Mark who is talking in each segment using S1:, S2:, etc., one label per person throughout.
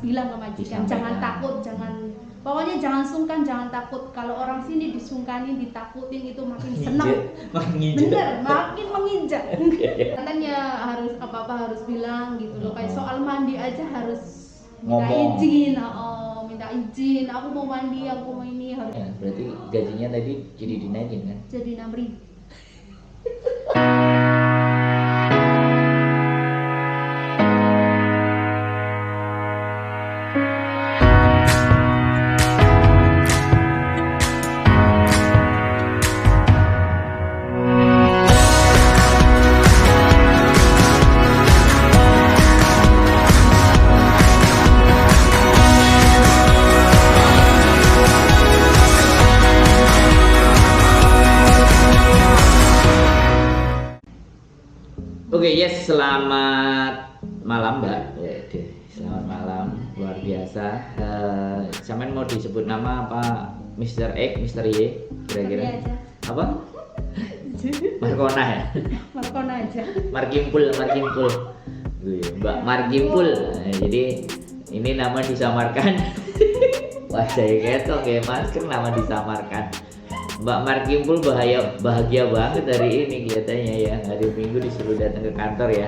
S1: bilang ke majikan, jangan takut, pokoknya jangan sungkan, jangan takut. Kalau orang sini disungkanin, ditakutin itu makin senang. Bener, makin menginjak. Katanya harus apa-apa harus bilang gitu loh. Kayak soal mandi aja harus minta izin. Minta izin. Aku mau mandi, aku mau ini harus.
S2: Ya, berarti gajinya tadi jadi dinaikin kan?
S1: Jadi 6.000.
S2: Oke, yes, selamat malam Mbak. Selamat malam, luar biasa. Sampean mau disebut nama apa? Mr. X, Mr. Y, kira-kira? Apa? Markona ya?
S1: Markona aja.
S2: Markimpul. Mbak Markimpul. Jadi ini nama disamarkan. Wah, saya ketok ya, masker nama disamarkan. Mbak Markimpul bahagia banget hari ini kelihatannya ya. Hari Minggu disuruh datang ke kantor ya.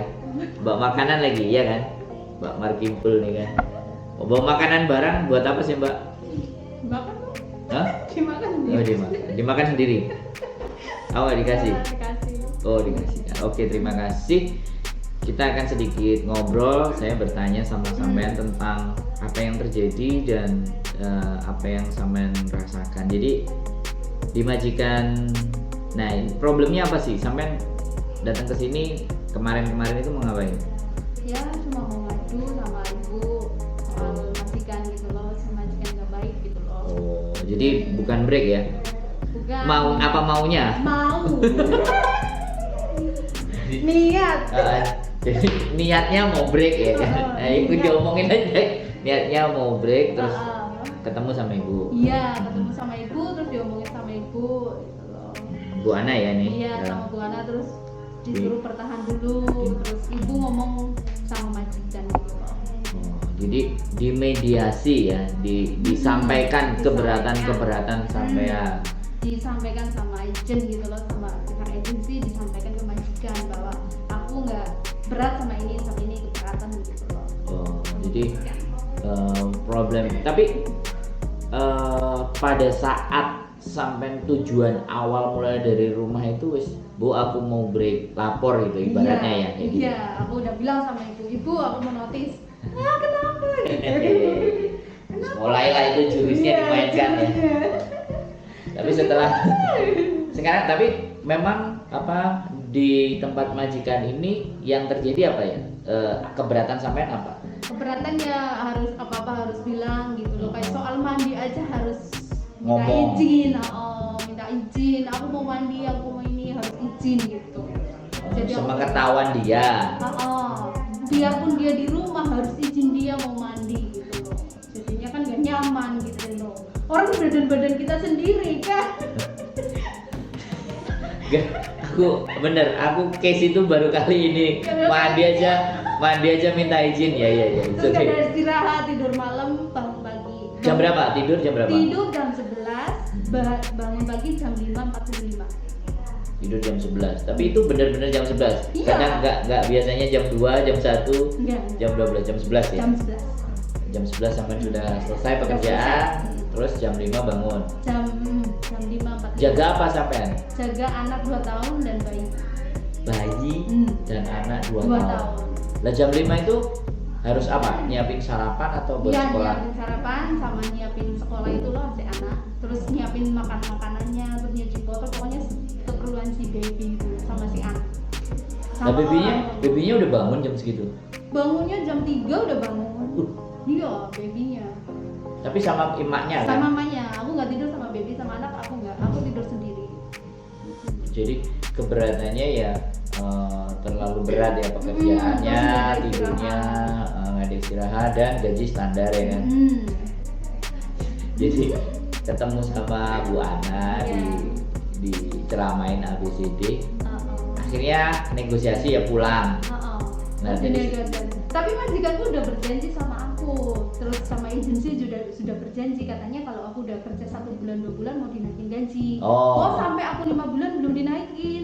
S2: Mbak makanan lagi ya kan? Mbak Markimpul nih kan. Bawa makanan barang buat apa sih Mbak?
S1: Makan.
S2: Hah?
S1: Dimakan.
S2: Oh, dimakan sendiri. Oh, dikasih.
S1: Dikasih.
S2: Oh, dikasih. Oke, terima kasih. Kita akan sedikit ngobrol. Saya bertanya sama sampean tentang apa yang terjadi dan apa yang sampean rasakan. Jadi di majikan, nah problemnya apa sih? Sampean datang ke sini kemarin-kemarin itu mau ngapain?
S1: Ya cuma mau ngadu sama ibu soal majikan gitu loh, sama majikan nggak baik gitu loh.
S2: Oh, jadi bukan break ya?
S1: Bukan.
S2: Mau apa maunya?
S1: Mau. Niat.
S2: Jadi niatnya mau break ya kan? Nah, itu diomongin aja. Niatnya mau break terus ketemu sama ibu.
S1: Iya, ketemu sama ibu terus diomongin sama ibu gitu loh.
S2: Bu Ana ya nih.
S1: Iya, sama Bu Ana terus disuruh bertahan dulu, terus ibu ngomong sama majikan gitu loh.
S2: Oh, jadi dimediasi ya, disampaikan keberatan sampai ya.
S1: Disampaikan sama agent gitu loh, sama pihak agensi disampaikan ke majikan bahwa aku nggak berat sama ini keberatan gitu loh.
S2: Oh, jadi problem. Tapi pada saat sampai tujuan awal mulai dari rumah itu wis Bu aku mau break lapor gitu ibaratnya ya kayak gitu.
S1: Iya, aku udah bilang sama ibu aku mau notis. Kenapa gitu.
S2: Mulailah itu jurusnya dimainkan ya. Tapi setelah sekarang tapi memang apa di tempat majikan ini yang terjadi apa ya? Keberatan sampean apa?
S1: Keberatan ya harus apa-apa harus bilang gitu loh. Kayak soal mandi aja harus
S2: ngomong.
S1: Minta izin, aku mau mandi, aku mau ini harus izin gitu. Jadi
S2: Sepengetahuan dia.
S1: Biarpun dia di rumah harus izin dia mau mandi gitu loh. Jadinya kan gak nyaman gitu loh. Orang badan kita sendiri kan. Aku case itu baru kali ini mandi aja minta izin ya. Terus okay. Ada istirahat, tidur malam, bangun pagi.
S2: Jam berapa? Tidur jam berapa?
S1: Tidur jam 11, bangun pagi jam 5.45.
S2: Tidur jam 11. Tapi itu benar-benar jam 11.
S1: Iya.
S2: Kadang enggak biasanya jam 2, jam 1,
S1: enggak.
S2: Jam 12, jam 11 ya.
S1: Jam 11.
S2: Jam 11 sampai sudah selesai pekerjaan. Terus jam 5 bangun.
S1: Jam 5.45.
S2: Jaga apa sampean?
S1: Jaga anak 2 tahun dan bayi.
S2: Bayi dan anak 2 tahun. Lah jam 5 itu harus apa? Nyiapin sarapan atau buat sekolah?
S1: Nyiapin sarapan sama nyiapin sekolah itu loh si anak. Terus nyiapin makanannya, terus nyuci botol, pokoknya keperluan si baby itu sama si anak.
S2: Nah babynya udah bangun jam segitu?
S1: Bangunnya jam 3 udah bangun. Iya, babynya.
S2: Tapi sama emaknya kan?
S1: Sama mamanya. Aku nggak tidur sama baby sama anak, aku tidur sendiri.
S2: Jadi keberatannya ya terlalu berat ya pekerjaannya, tidurnya nggak ada istirahat dan gaji standar ya kan. Jadi ketemu sama Bu Ana diceramain ABCD, akhirnya negosiasi ya pulang.
S1: Tapi majikanku udah berjanji sama aku terus sama agensi sudah berjanji, katanya kalau aku udah kerja 1 bulan 2 bulan mau dinaikin gaji.
S2: Oh.
S1: Sampai aku 5 bulan belum dinaikin.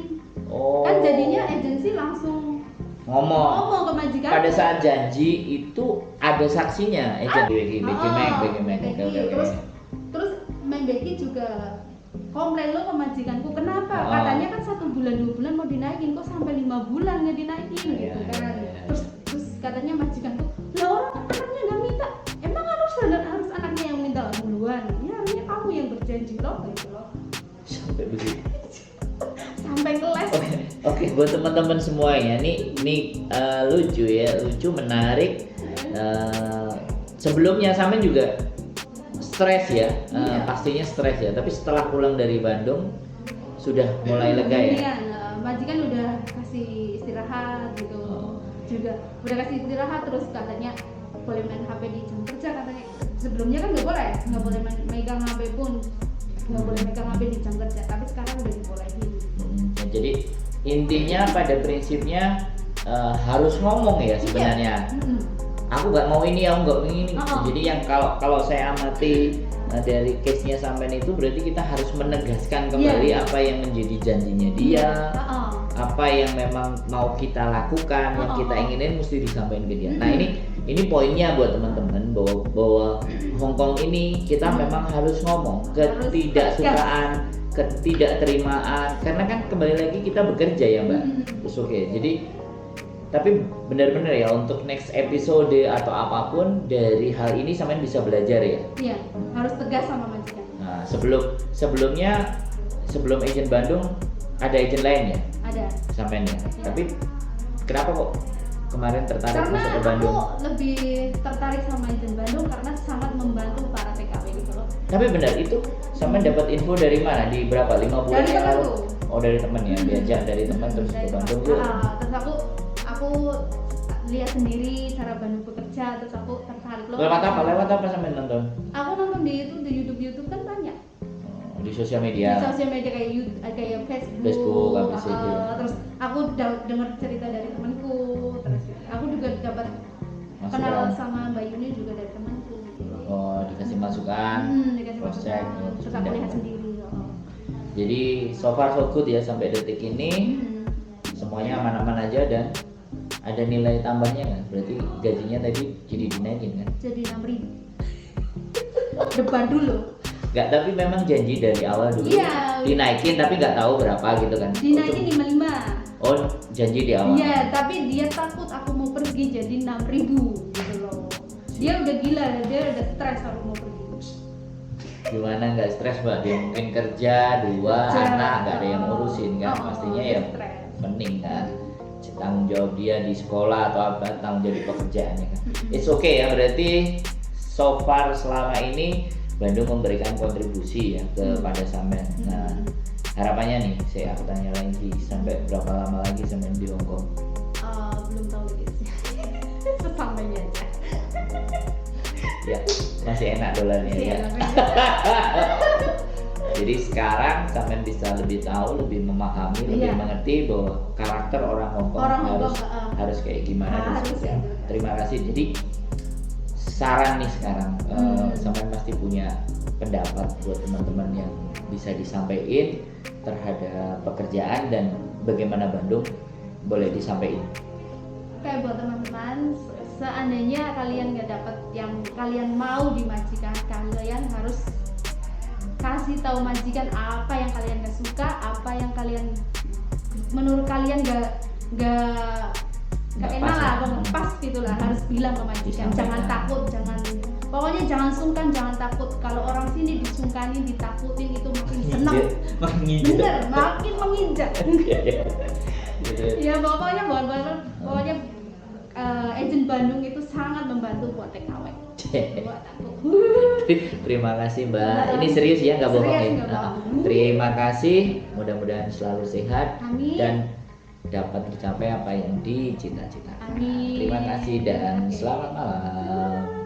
S2: Oh.
S1: Kan jadinya agensi langsung
S2: ngomong
S1: ke majikan.
S2: Pada saat janji itu ada saksinya, Becky Meg.
S1: Terus Mang Becky juga komplain lo ke majikanku, kenapa? Katanya kan 1 bulan 2 bulan mau dinaikin, kok sampai 5 bulan nggak dinaikin gitu kan. Terus katanya majikanku, lah orang anaknya nggak minta, emang harus anaknya yang minta duluan? Ya harusnya kamu yang berjanji loh gitu loh.
S2: Sampai begitu.
S1: Sampai kelas.
S2: Oke, buat teman-teman semuanya, nih lucu ya, menarik. Sebelumnya Samen juga stres ya, pastinya stres ya. Tapi setelah pulang dari Bandung sudah mulai lega ya.
S1: Iya, majikan udah kasih istirahat gitu, juga udah kasih istirahat. Terus katanya boleh main HP di jam kerja katanya. Sebelumnya kan nggak boleh megang HP pun, nggak boleh megang HP di jam kerja. Tapi sekarang udah dibolehin.
S2: Jadi intinya pada prinsipnya harus ngomong ya sebenarnya. Aku nggak mau ini, aku nggak mau ini. Jadi yang kalau saya amati dari case-nya Samen itu berarti kita harus menegaskan kembali apa yang menjadi janjinya dia, apa yang memang mau kita lakukan, yang kita inginin mesti disampaikan ke dia. Nah ini poinnya buat teman-teman bahwa Hongkong ini kita memang harus ngomong ketidaksukaan, ketidakterimaan, karena kan kembali lagi kita bekerja ya Mbak. Terus oke, jadi tapi benar-benar ya untuk next episode atau apapun dari hal ini Samen bisa belajar ya.
S1: Iya, harus tegas sama majikan.
S2: Nah, sebelum agent Bandung ada agent lain ya?
S1: Ada.
S2: Samen ya. Tapi kenapa kok kemarin tertarik masuk ke Bandung?
S1: Karena aku lebih tertarik sama agent Bandung karena sangat membantu para TKW gitu loh.
S2: Tapi benar itu Samen dapat info dari mana? Di berapa? 5 bulan
S1: yang lalu?
S2: Oh, dari teman ya, diajak dari teman terus ke Bandung tuh.
S1: Terus aku lihat sendiri cara Bandung bekerja, terus aku tertarik loh.
S2: Lewat apa Samen nonton?
S1: Aku nonton di YouTube kan banyak.
S2: Di sosial media.
S1: Di sosial media kayak Facebook
S2: habis itu.
S1: Terus aku dengar cerita dari temanku, terus aku juga dapat kenal sama Mbak Yuni juga dari temanku.
S2: Oh, dikasih masukan.
S1: Dikasih masukan. Terus aku lihat sendiri.
S2: Jadi so far so good ya sampai detik ini. Semuanya aman-aman aja dan ada nilai tambahnya kan? Berarti gajinya tadi jadi dinaikin kan? Jadi
S1: 6.000 depan dulu.
S2: Enggak, tapi memang janji dari awal dulu dinaikin tapi nggak tahu berapa gitu kan?
S1: Dinaikin 55.
S2: Oh, janji di awal?
S1: Iya, tapi dia takut aku mau pergi jadi 6.000 gitu loh. Dia udah gila, dia udah stres aku mau pergi.
S2: Gimana nggak stres Mbak? Dia mungkin kerja, 2 anak, nggak ada yang ngurusin kan? Pastinya ya mending kan? Tanggung jawab dia di sekolah atau apa, tanggung jawab di pekerjaannya kan. It's okay ya, berarti so far selama ini Bandung memberikan kontribusi ya kepada Samen. Nah, harapannya nih, aku tanya lagi, sampai berapa lama lagi Samen di Hongkong?
S1: Belum tahu lagi sih. Sesampainya aja.
S2: Ya, masih enak dolarnya ya. Jadi sekarang Samen bisa lebih tahu, lebih memahami, lebih mengerti bahwa karakter orang Hongkong harus kayak gimana. Terima kasih. Jadi saran nih sekarang, Samen pasti punya pendapat buat teman-teman yang bisa disampaikan terhadap pekerjaan dan bagaimana Bandung, boleh disampaikan.
S1: Kayak buat teman-teman, seandainya kalian nggak dapat yang kalian mau di majikan, kalian harus kasih tahu majikan apa yang kalian nggak suka, apa yang kalian menurut kalian nggak enak lah, pas gitulah, harus bilang ke majikan. Jangan takut, pokoknya jangan sungkan, jangan takut. Kalau orang sini disungkanin, ditakutin itu makin seneng, bener, makin menginjak. Ya pokoknya agent Bandung itu sangat membantu buat TKW.
S2: Terima kasih Mbak. Ini serius ya, nggak bohong ya. Terima kasih. Mudah-mudahan selalu sehat.
S1: Amin.
S2: Dan dapat mencapai apa yang dicita-citakan. Terima kasih dan selamat malam.